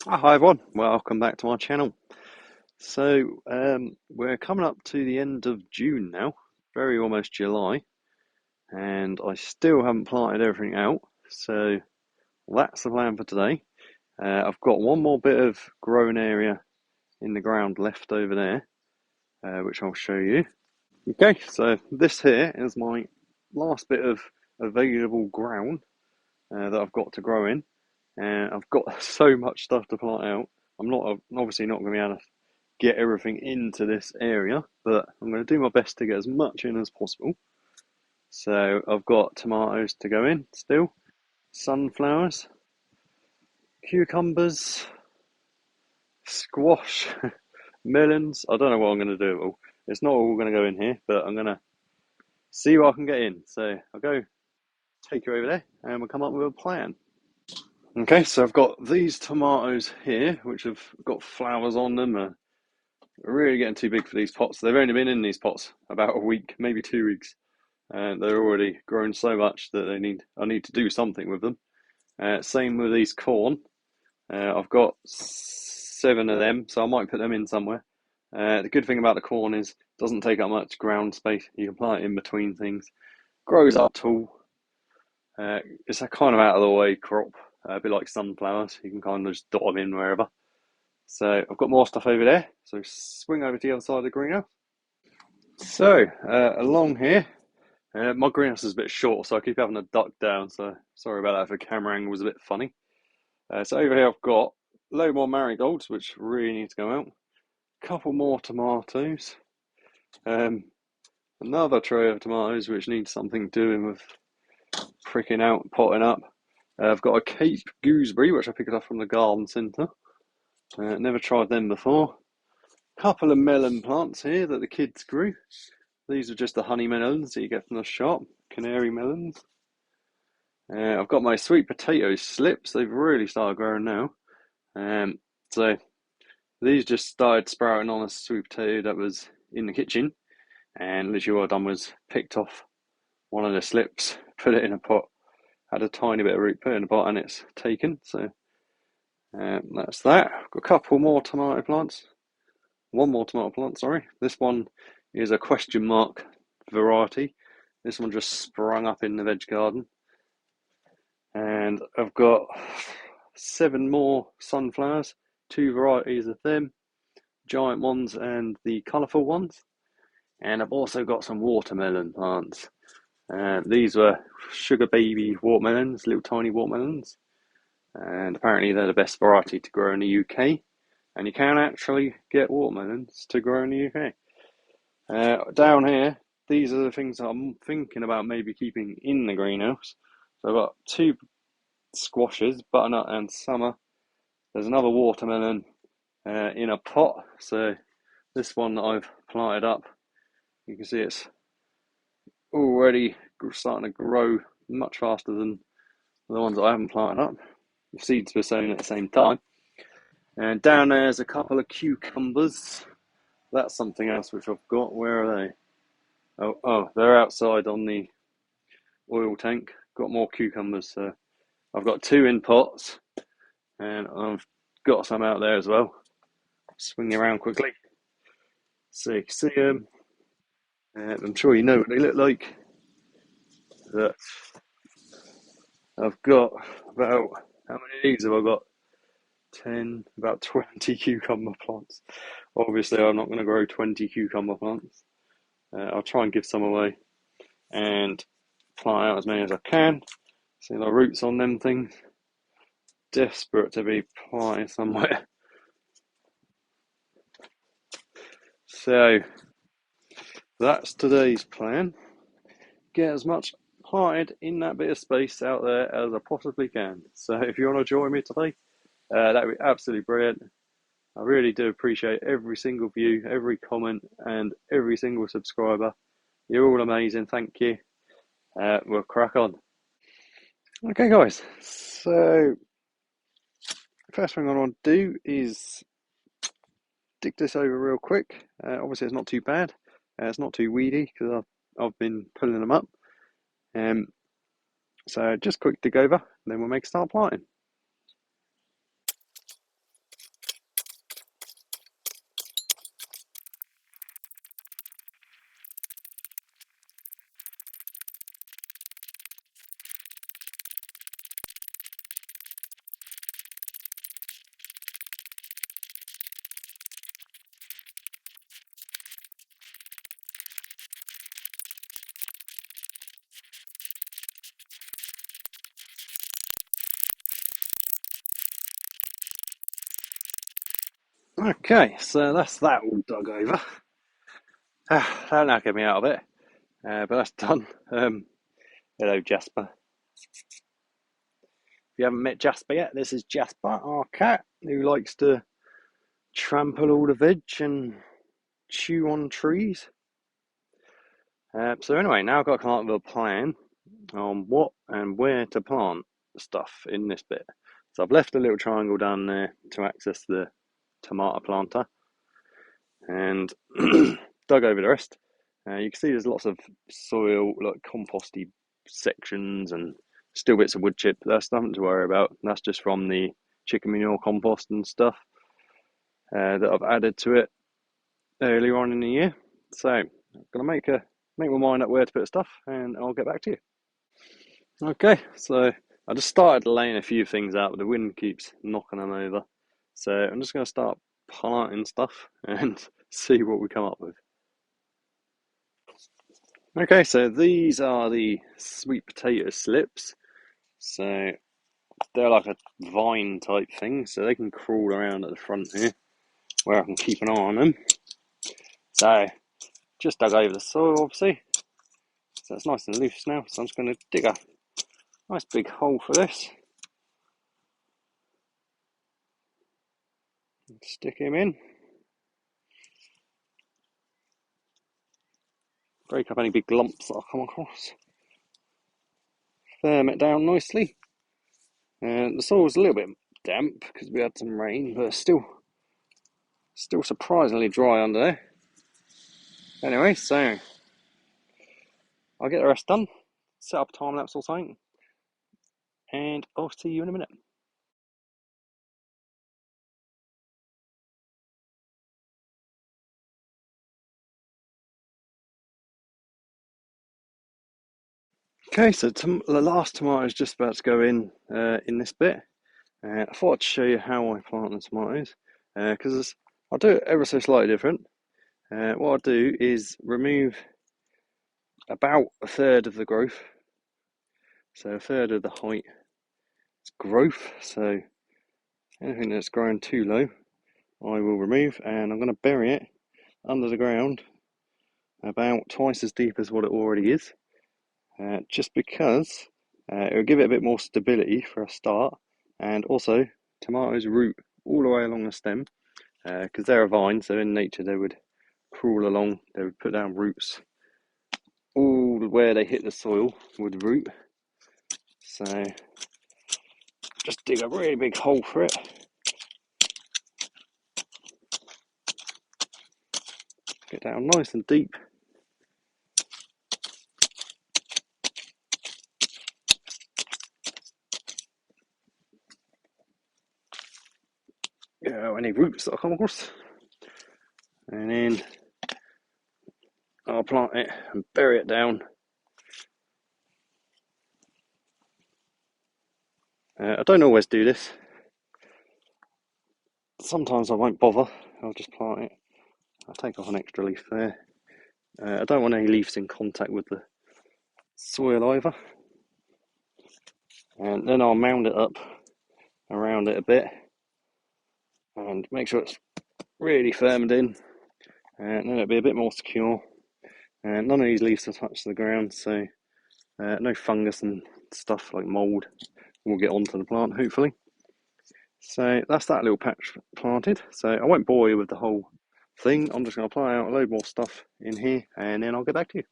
Hi everyone, welcome back to my channel. We're coming up to the end of June now, very almost July, and I still haven't planted everything out. So that's the plan for today. I've got one more bit of growing area in the ground left over there, which I'll show you. Okay, so this here is my last bit of available ground that I've got to grow in, and I've got so much stuff to plant out. Obviously not going to be able to get everything into this area, but I'm going to do my best to get as much in as possible. So I've got tomatoes to go in still, sunflowers, cucumbers, squash, melons. I don't know what I'm going to do all. It's not all going to go in here, but I'm going to see what I can get in. So I'll go take you over there and we'll come up with a plan. Okay, so I've got these tomatoes here, which have got flowers on them. Really getting too big for these pots. They've only been in these pots about a week, maybe 2 weeks, and they're already grown so much that I need to do something with them. Same with these corn. I've got 7 of them, so I might put them in somewhere. The good thing about the corn is it doesn't take up much ground space. You can plant it in between things. Grows up tall. It's a kind of out of the way crop, a bit like sunflowers. You can kind of just dot them in wherever. So I've got more stuff over there. So swing over to the other side of the greenhouse. So along here, my greenhouse is a bit short, so I keep having to duck down. So sorry about that if the camera angle was a bit funny. So over here I've got a load more marigolds, which really need to go out. A couple more tomatoes. Um, Another tray of tomatoes, which needs something doing with pricking out, potting up. I've got a Cape gooseberry, which I picked up from the garden centre. Never tried them before. Couple of melon plants here that the kids grew. These are just the honey melons that you get from the shop, canary melons. I've got my sweet potato slips. They've really started growing now. So these just started sprouting on a sweet potato that was in the kitchen, and literally what I've done was picked off one of the slips, put it in a pot, had a tiny bit of root, put it in a pot, and it's taken. So that's that. I've got a couple more tomato plants. One more tomato plant, sorry. This one is a question mark variety. This one just sprung up in the veg garden. And I've got 7 more sunflowers, 2 varieties of them, giant ones and the colourful ones. And I've also got some watermelon plants. These were sugar baby watermelons, little tiny watermelons. And apparently they're the best variety to grow in the UK. And you can actually get watermelons to grow in the UK. Down here, these are the things that I'm thinking about maybe keeping in the greenhouse. So I've got 2 squashes, butternut and summer. There's another watermelon in a pot. So this one that I've planted up, you can see it's already starting to grow much faster than the ones that I haven't planted up. The seeds were sown at the same time. And down there's a couple of cucumbers. That's something else which I've got. Where are they? Oh, they're outside on the oil tank. Got more cucumbers. So I've got 2 in pots, and I've got some out there as well. Swing around quickly. So you can see them. I'm sure you know what they look like. But I've got about, how many of these have I got? 10, about 20 cucumber plants. Obviously, I'm not going to grow 20 cucumber plants. I'll try and give some away and plant out as many as I can. See the roots on them things. Desperate to be planted somewhere. So that's today's plan. Get as much planted in that bit of space out there as I possibly can. So if you want to join me today, that would be absolutely brilliant. I really do appreciate every single view, every comment, and every single subscriber. You're all amazing. Thank you. We'll crack on. Okay, guys. So first thing I want to do is dig this over real quick. Obviously, it's not too bad. It's not too weedy because I've been pulling them up. So just quick dig over, and then we'll make a start planting. Okay, so that's that all dug over. That knackered me out of it, but that's done. Hello, Jasper. If you haven't met Jasper yet, this is Jasper, our cat, who likes to trample all the veg and chew on trees. So anyway, now I've got to come up with a plan on what and where to plant stuff in this bit. So I've left a little triangle down there to access the tomato planter and dug over the rest. You can see there's lots of soil, like composty sections and still bits of wood chip. That's nothing to worry about. That's just from the chicken manure compost and stuff that I've added to it earlier on in the year. So I'm gonna make my mind up where to put stuff, and I'll get back to you. Okay, so I just started laying a few things out, but the wind keeps knocking them over. So I'm just gonna start planting stuff and see what we come up with. Okay, so these are the sweet potato slips. So they're like a vine type thing, so they can crawl around at the front here, where I can keep an eye on them. So just dug over the soil, obviously. So it's nice and loose now, so I'm just going to dig a nice big hole for this. Stick him in. Break up any big lumps that I come across. Firm it down nicely. The soil's a little bit damp because we had some rain, but still surprisingly dry under there. Anyway, so I'll get the rest done, set up a time lapse or something, and I'll see you in a minute. Okay, so the last tomato is just about to go in this bit. I thought I'd show you how I plant the tomatoes because I'll do it ever so slightly different. What I'll do is remove about a third of the growth, so a third of the height is growth. So anything that's growing too low, I will remove, and I'm going to bury it under the ground about twice as deep as what it already is, just because it will give it a bit more stability for a start, and also tomatoes root all the way along the stem because they're a vine, so in nature they would crawl along, they would put down roots all where they hit the soil would root. So just dig a really big hole for it. Get down nice and deep. Any roots that I come across. And then I'll plant it and bury it down. I don't always do this. Sometimes I won't bother. I'll just plant it. I'll take off an extra leaf there. I don't want any leaves in contact with the soil either. And then I'll mound it up around it a bit and make sure it's really firmed in, and then it'll be a bit more secure. And none of these leaves are touched to the ground, so no fungus and stuff like mould will get onto the plant, hopefully. So that's that little patch planted. So I won't bore you with the whole thing. I'm just going to apply out a load more stuff in here, and then I'll get back to you.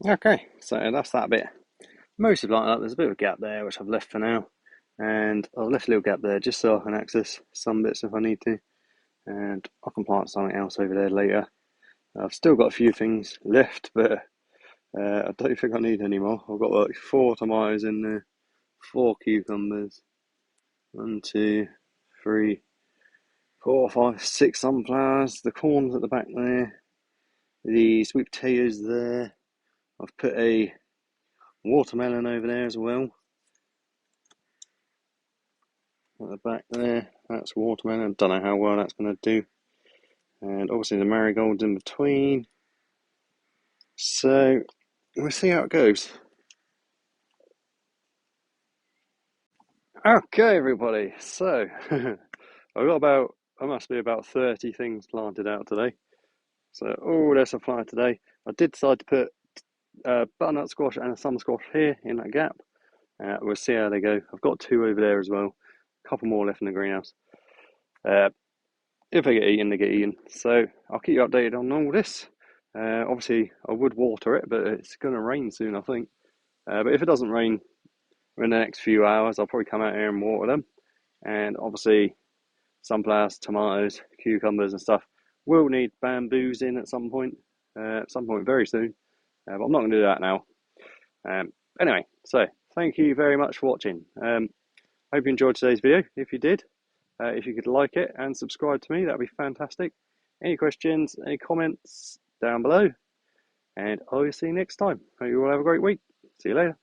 Okay, so that's that bit. Mostly like that. There's a bit of a gap there, which I've left for now. And I've left a little gap there just so I can access some bits if I need to. And I can plant something else over there later. I've still got a few things left, but I don't think I need any more. I've got like 4 tomatoes in there, 4 cucumbers, 1, 2, 3, 4, 5, 6 sunflowers, the corn's at the back there, the sweet potatoes there. I've put a watermelon over there as well. at the back there, that's watermelon. I don't know how well that's going to do. And obviously the marigolds in between. So we'll see how it goes. Okay, everybody. So I must be about 30 things planted out today. So all there's a fly today. I did decide to put butternut squash and a summer squash here in that gap. We'll see how they go. I've got 2 over there as well. A couple more left in the greenhouse. If they get eaten, they get eaten. So I'll keep you updated on all this. Obviously, I would water it, but it's going to rain soon, I think. But if it doesn't rain in the next few hours, I'll probably come out here and water them. And obviously, sunflowers, tomatoes, cucumbers, and stuff will need bamboos in at some point very soon. But I'm not going to do that now. Anyway, so thank you very much for watching. Hope you enjoyed today's video. If you did, if you could like it and subscribe to me, that'd be fantastic. Any questions, any comments down below, and I'll see you next time. Hope you all have a great week. See you later.